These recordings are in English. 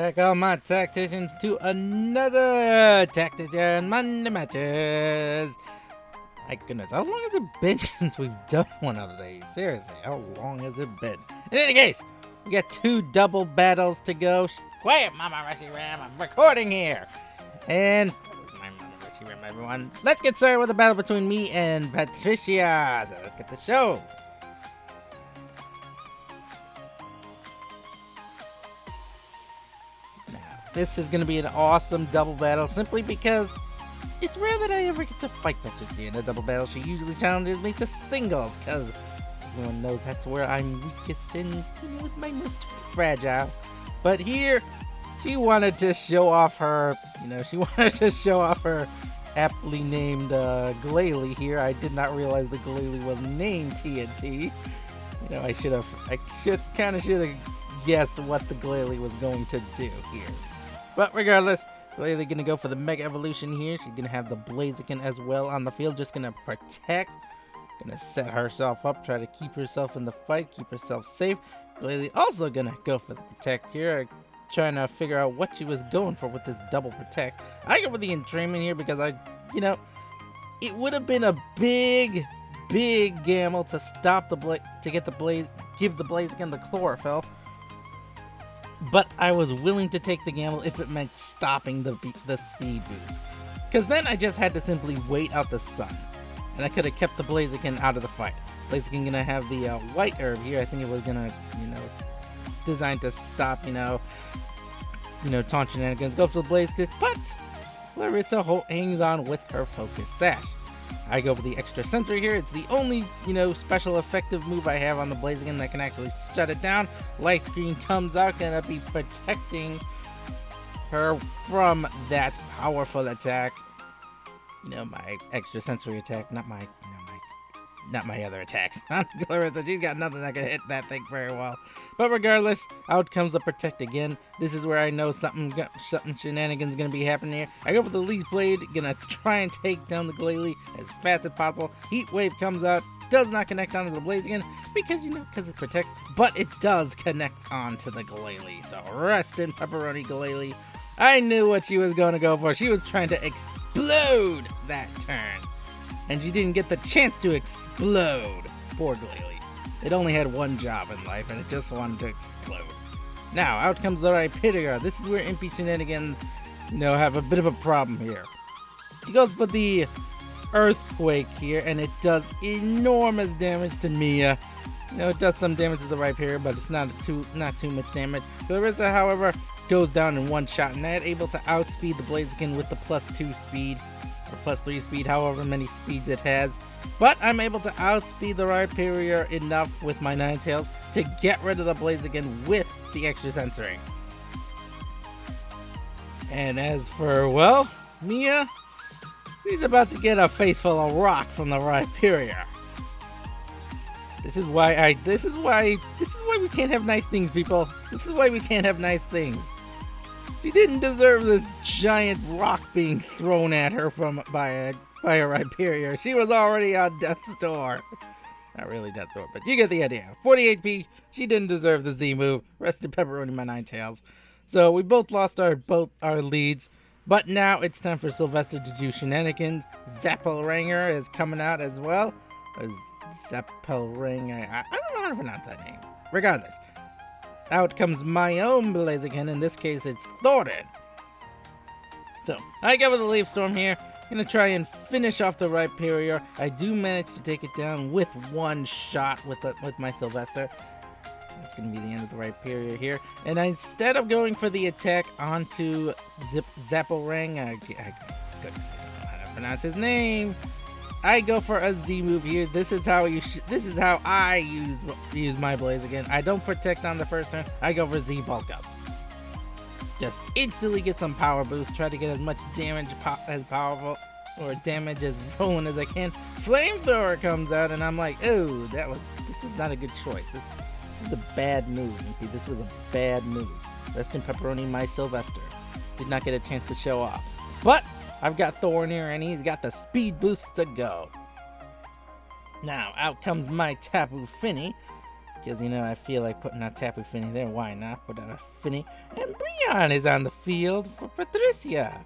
back, all my Tacticians, to another Tactician Monday Matches. My goodness, how long has it been since we've done one of these? Seriously, how long has it been? In any case, we got two double battles to go. Quiet, Mama Rushy Ram, I'm recording here. And, my Mama Rushy Ram, everyone. Let's get started with the battle between me and Patricia. So let's get the show. This is going to be an awesome double battle simply because it's rare that I ever get to fight Patricia in a double battle. She usually challenges me to singles because everyone knows that's where I'm weakest and with my most fragile. But here, she wanted to show off her, aptly named Glalie here. I did not realize the Glalie was named TNT. I should have guessed what the Glalie was going to do here. But regardless, Glalie gonna go for the Mega Evolution here. She's gonna have the Blaziken as well on the field, just gonna protect. Gonna set herself up, try to keep herself in the fight, keep herself safe. Glalie also gonna go for the Protect here, trying to figure out what she was going for with this double Protect. I go for the Entrainment here because it would have been a big gamble to stop give the Blaziken the Chlorophyll. But I was willing to take the gamble if it meant stopping the speed boost. Because then I just had to simply wait out the sun. And I could have kept the Blaziken out of the fight. Blaziken gonna have the white herb here. I think it was gonna, designed to stop, taunt shenanigans. Go for the Blaziken, but Clarissa hangs on with her Focus Sash. I go for the Extra Sentry here. It's the only, special effective move I have on the Blaziken that can actually shut it down. Light Screen comes out, gonna be protecting her from that powerful attack. My Extra Sensory attack, not my other attacks. Clarissa, she's got nothing that can hit that thing very well. But regardless, out comes the Protect again. This is where I know something shenanigans gonna be happening here. I go for the Leaf Blade, gonna try and take down the Glalie as fast as possible. Heat Wave comes out, does not connect onto the Blaziken because it protects, but it does connect onto the Glalie. So rest in pepperoni, Glalie. I knew what she was gonna go for. She was trying to explode that turn. And she didn't get the chance to explode. Poor Glalie. It only had one job in life, and it just wanted to explode. Now, out comes the Rhyperior. This is where Impy Shenanigans, have a bit of a problem here. She goes for the Earthquake here, and it does enormous damage to Mia. It does some damage to the Rhyperior, but it's not too much damage. Clarissa, however, goes down in one shot, and that able to outspeed the Blaziken with the +2 speed. Or +3 speed, however many speeds it has. But I'm able to outspeed the Rhyperior enough with my Ninetales to get rid of the Blaziken with the Extra Sensory. And as for, Mia, she's about to get a face full of rock from the Rhyperior. This is why we can't have nice things, people. This is why we can't have nice things. She didn't deserve this giant rock being thrown at her by a Rhyperior. She was already on death's door. Not really death's door, but you get the idea. 40 HP, she didn't deserve the Z move. Rest in pepperoni, my Ninetales. So we both lost our leads, but now it's time for Sylvester to do shenanigans. Zappelranger is coming out as well. Zappelranger, I don't know how to pronounce that name. Regardless. Out comes my own Blaziken. In this case, it's Thorin. So, I go with the Leaf Storm here. Gonna try and finish off the Rhyperior. I do manage to take it down with one shot with my Sylvester. That's gonna be the end of the Rhyperior here. And instead of going for the attack onto Zappelrang, I couldn't say how to pronounce his name. I go for a Z move here. This is how I use my Blaziken. I don't protect on the first turn. I go for Z bulk up. Just instantly get some power boost. Try to get as much damage as powerful or damage as rolling as I can. Flamethrower comes out, and I'm like, oh, this was not a good choice. This was a bad move. This was a bad move. Rest in pepperoni, my Sylvester. Did not get a chance to show off, but I've got Thorin here, and he's got the speed boost to go. Now, out comes my Tapu Fini. Because, I feel like putting out Tapu Fini there. Why not put out a Fini? And Breon is on the field for Patricia.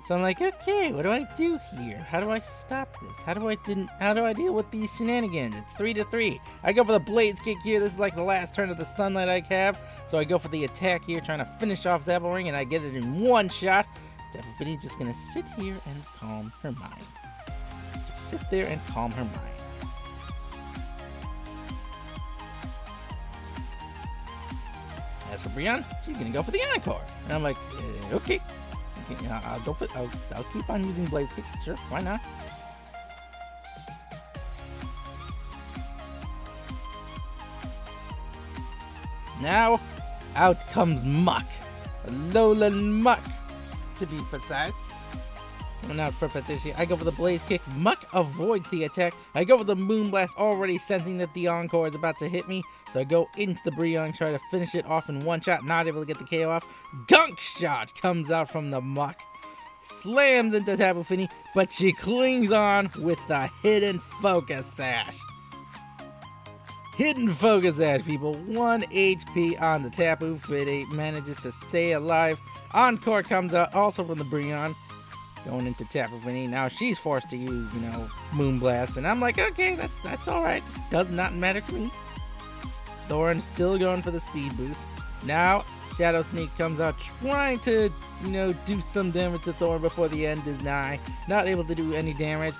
So I'm like, okay, what do I do here? How do I stop this? How do I deal with these shenanigans? It's 3-3. I go for the Blaze Kick here. This is like the last turn of the Sunlight I have. So I go for the attack here, trying to finish off Zapplering, and I get it in one shot. Tapu Fini's just gonna sit here and calm her mind. Just sit there and calm her mind. As for Breon, she's gonna go for the Encore. And I'm like, okay. I'll go for I'll keep on using Blaze Kick. Sure, why not? Now, out comes Muck. Alolan Muck, to be precise. Going out for Patricia. I go for the Blaze Kick. Muck avoids the attack. I go for the Moonblast, already sensing that the Encore is about to hit me. So I go into the Breon, try to finish it off in one shot. Not able to get the KO off. Gunk Shot comes out from the Muck. Slams into Tapu Fini, but she clings on with the Hidden Focus Sash. Hidden Focus Sash, people. 1 HP on the Tapu Fini. Manages to stay alive. Encore comes out also from the Breon. Going into Tapu Fini. Now she's forced to use, Moonblast. And I'm like, okay, that's alright. Does not matter to me. Thorn still going for the speed boost. Now, Shadow Sneak comes out trying to, do some damage to Thorn before the end is nigh. Not able to do any damage.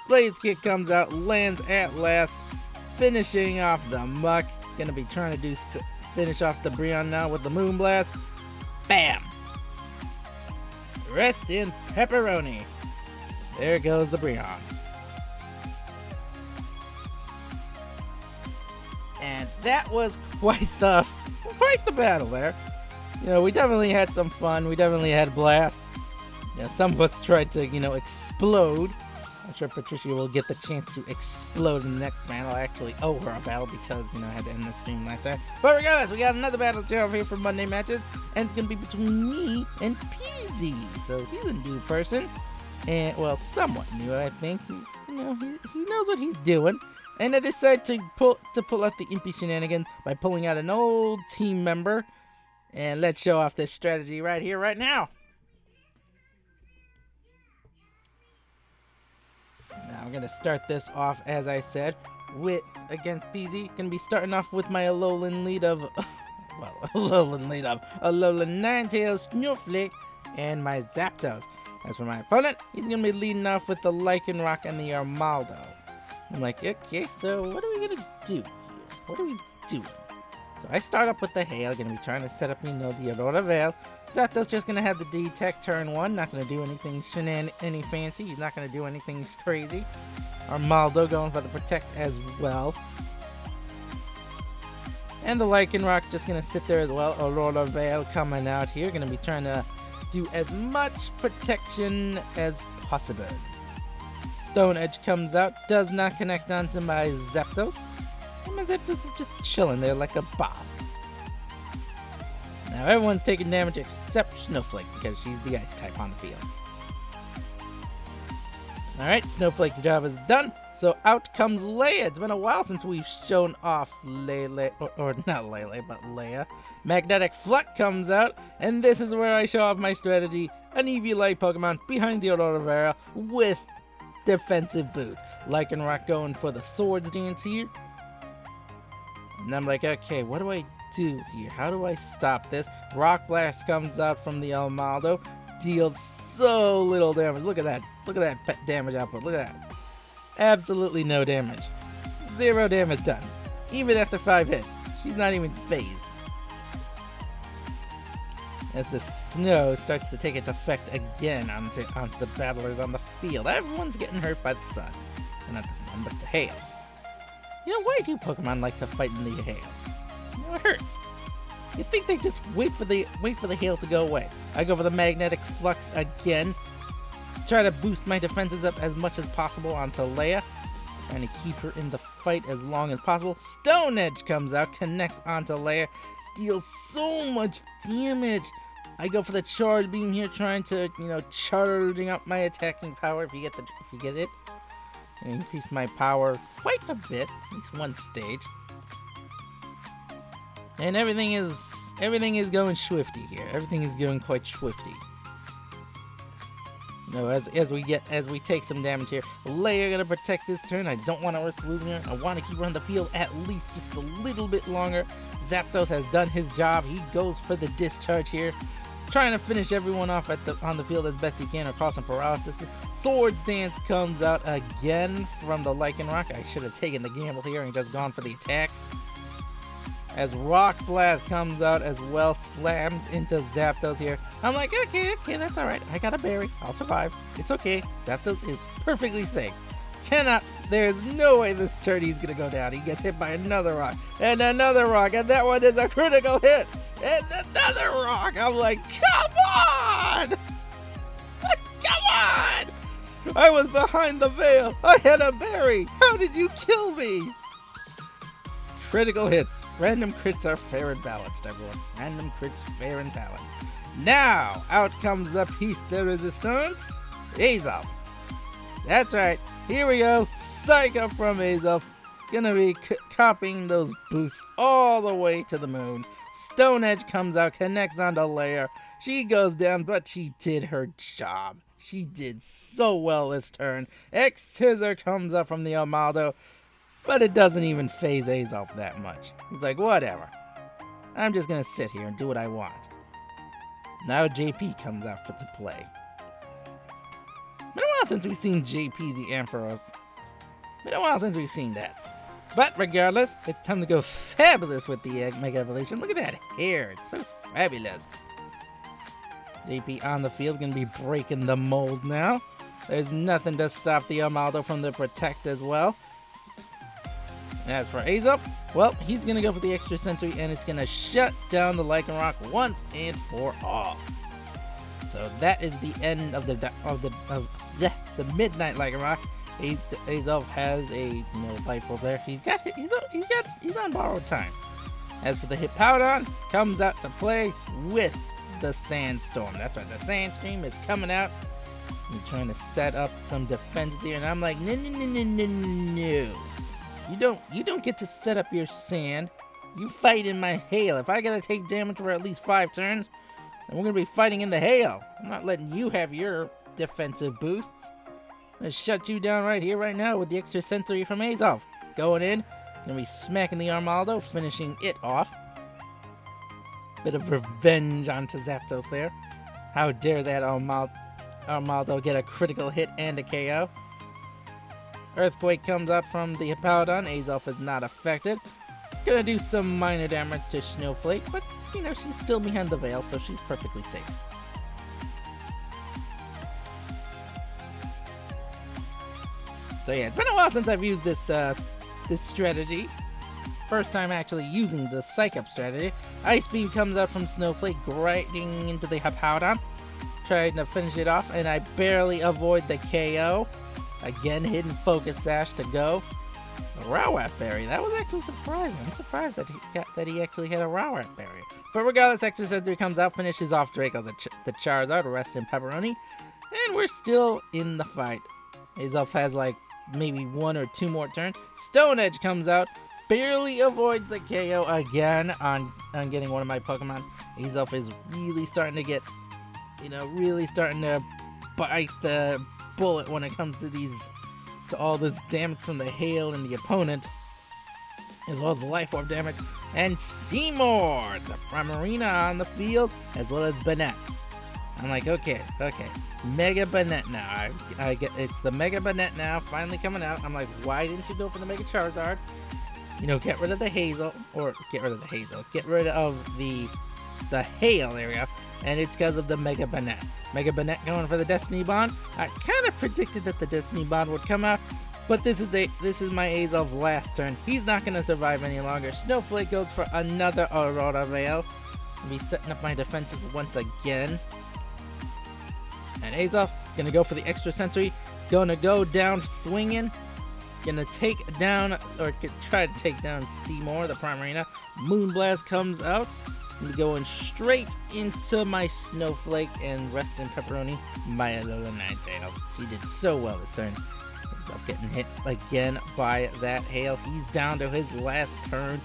Blaze Kick comes out, lands at last, finishing off the Muck. Gonna be trying to finish off the Breon now with the Moonblast. Bam! Rest in pepperoni. There goes the Breon. And that was quite the battle there. We definitely had some fun. We definitely had a blast. Some of us tried to, explode. I'm sure Patricia will get the chance to explode in the next battle. I actually owe her a battle because, I had to end the stream last time. But regardless, we got another battle over here for Monday matches. And it's going to be between me and Peasy. So he's a new person. And, well, somewhat new, I think. He knows what he's doing. And I decided to pull out the impy shenanigans by pulling out an old team member. And let's show off this strategy right here, right now. Now I'm going to start this off, as I said, against Peasy. Going to be starting off with my Alolan lead of, Alolan Ninetales, Snowflake, and my Zapdos. As for my opponent, he's going to be leading off with the Lycanroc and the Armaldo. I'm like, okay, so what are we going to do here? What are we doing? So I start up with the Hail, going to be trying to set up, the Aurora Veil. Zapdos just going to have the D-Tech turn 1, not going to do anything any fancy, he's not going to do anything crazy. Armaldo going for the Protect as well. And the Lycanroc just going to sit there as well. Aurora Veil coming out here, going to be trying to do as much protection as possible. Stone Edge comes out, does not connect onto my Zapdos. And my Zapdos is just chilling there like a boss. Now everyone's taking damage except Snowflake because she's the ice type on the field. Alright, Snowflake's job is done. So out comes Leia. It's been a while since we've shown off Lele, or not Lele, but Leia. Magnetic Fluck comes out, and this is where I show off my strategy. An Eevee-like Pokemon behind the Aurora Veil with defensive boots. Lycanroc going for the Swords Dance here. And I'm like, okay, what do I do here? How do I stop this? Rock Blast comes out from the Armaldo. Deals so little damage. Look at that. Look at that damage output. Look at that. Absolutely no damage. 0 damage done. Even after 5 hits. She's not even phased. As the snow starts to take its effect again onto the battlers on the field. Everyone's getting hurt by the sun. Well, not the sun, but the hail. Why do Pokemon like to fight in the hail? It hurts. You'd think they just wait for the hail to go away. I go for the Magnetic Flux again. Try to boost my defenses up as much as possible onto Leia. Trying to keep her in the fight as long as possible. Stone Edge comes out, connects onto Leia. Deals so much damage. I go for the Charge Beam here, trying to, charging up my attacking power if you get it. And increase my power quite a bit, at least one stage. And everything is going swifty here. Everything is going quite swifty. You know, as we take some damage here. Leia gonna protect this turn. I don't want to risk losing her. I want to keep her on the field at least just a little bit longer. Zapdos has done his job. He goes for the discharge here, trying to finish everyone off on the field as best he can or cause some paralysis. Swords Dance comes out again from the Lycanroc. I should have taken the gamble here and just gone for the attack. As Rock Blast comes out as well, slams into Zapdos here. I'm like, okay, that's alright. I got a berry. I'll survive. It's okay. Zapdos is perfectly safe. There's no way this turn he's gonna go down. He gets hit by another rock, and another rock, and that one is a critical hit, and another rock. I'm like, come on! Come on! I was behind the veil. I had a berry. How did you kill me? Critical hits. Random crits are fair and balanced, everyone. Random crits, fair and balanced. Now, out comes the piece de resistance, Azelf. That's right. Here we go. Psych Up from Azelf. Gonna be copying those boosts all the way to the moon. Stone Edge comes out, connects onto Leia. She goes down, but she did her job. She did so well this turn. X-Scissor comes up from the Amaldo, but it doesn't even phase Azelf that much. He's like, whatever. I'm just gonna sit here and do what I want. Now JP comes out for the play. Been a while since we've seen JP the Ampharos. Been a while since we've seen that. But regardless, it's time to go fabulous with the Mega Evolution. Look at that hair. It's so fabulous. JP on the field, gonna be breaking the mold now. There's nothing to stop the Amaldo from the Protect as well. As for Azelf, well, he's going to go for the extra sensory, and it's going to shut down the Lycanroc once and for all. So that is the end of the Midnight Lycanroc. Azelf has a life over there. He's on borrowed time. As for the Hippowdon, comes out to play with the Sandstorm. That's right, the Sandstorm is coming out. I'm trying to set up some defenses here, and I'm like, no. You don't get to set up your sand. You fight in my hail. If I gotta take damage for at least 5 turns, then we're gonna be fighting in the hail. I'm not letting you have your defensive boosts. I'm gonna shut you down right here, right now, with the extra sensory from Azelf. Going in, gonna be smacking the Armaldo, finishing it off. Bit of revenge onto Zapdos there. How dare that Armaldo get a critical hit and a KO. Earthquake comes out from the Hippowdon. Azelf is not affected. Gonna do some minor damage to Snowflake, but she's still behind the veil, so she's perfectly safe. So yeah, it's been a while since I've used this strategy. First time actually using the Psych Up strategy. Ice Beam comes out from Snowflake, grinding into the Hippowdon. Trying to finish it off, and I barely avoid the KO. Again, hidden Focus Sash to go. A Rowlet Berry. That was actually surprising. I'm surprised that he actually had a Rowlet Berry. But regardless, Extra Sensory comes out, finishes off Draco the Charizard, Rest in Pepperoni, and we're still in the fight. Azelf has like maybe 1 or 2 more turns. Stone Edge comes out, barely avoids the KO again on getting one of my Pokemon. Azelf is really starting to get, really starting to bite the bullet when it comes to all this damage from the hail and the opponent, as well as the life orb damage. And Seymour, the Primarina on the field, as well as Banette. I'm like, okay, Mega Banette now. I get it's the Mega Banette now, finally coming out. I'm like, why didn't you go for the Mega Charizard? Get rid of the hazel, get rid of the hail area. And it's because of the Mega Banette. Mega Banette going for the Destiny Bond. I kind of predicted that the Destiny Bond would come out, but this is my Azelf's last turn. He's not going to survive any longer. Snowflake goes for another Aurora Veil. I'll be setting up my defenses once again. And Azelf going to go for the extra sensory. Going to go down swinging. Going to take down, or try to take down Seymour, the Primarina. Moonblast comes out. I'm going straight into my Snowflake and Rest in Pepperoni, my little Ninetales. She did so well this turn. He's up getting hit again by that hail. He's down to his last turn.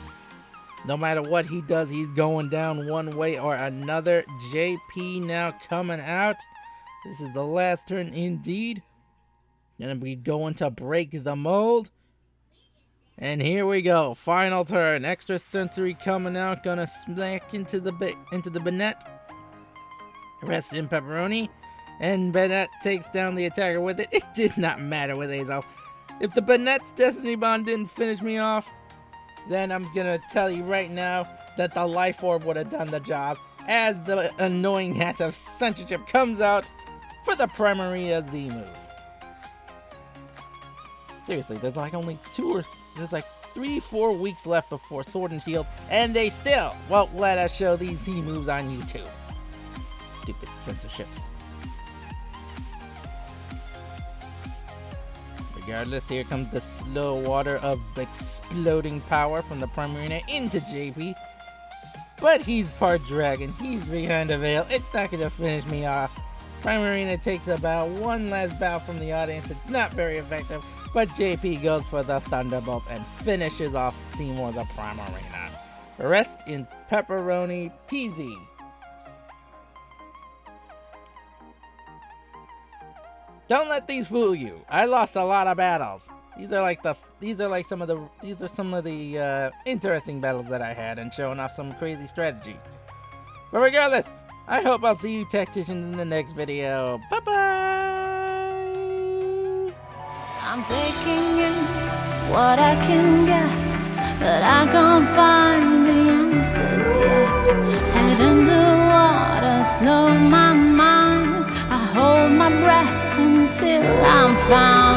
No matter what he does, he's going down one way or another. JP now coming out. This is the last turn indeed. Gonna be going to break the mold. And here we go. Final turn. Extra sensory coming out. Gonna smack into the Bennett. Rest in Pepperoni. And Bennett takes down the attacker with it. It did not matter with Azo. If the Bennett's Destiny Bond didn't finish me off, then I'm gonna tell you right now that the Life Orb would have done the job, as the annoying hat of censorship comes out for the Primarina Z move. Seriously, there's like only 3-4 weeks left before Sword and Shield, and they still won't let us show these Z moves on YouTube. Stupid censorships. Regardless, here comes the slow water of exploding power from the Primarina into JP. But he's part dragon, he's behind a veil, it's not gonna finish me off. Primarina takes about one last bow from the audience, it's not very effective, but JP goes for the Thunderbolt and finishes off Seymour the Primarina. Rest in Pepperoni Peasy. Don't let these fool you. I lost a lot of battles. These are some of the interesting battles that I had and showing off some crazy strategy. But regardless, I hope I'll see you Tacticians in the next video. Bye bye. I'm taking in what I can get, but I can't find the answers yet. Head underwater, slow my mind. I hold my breath until I'm found.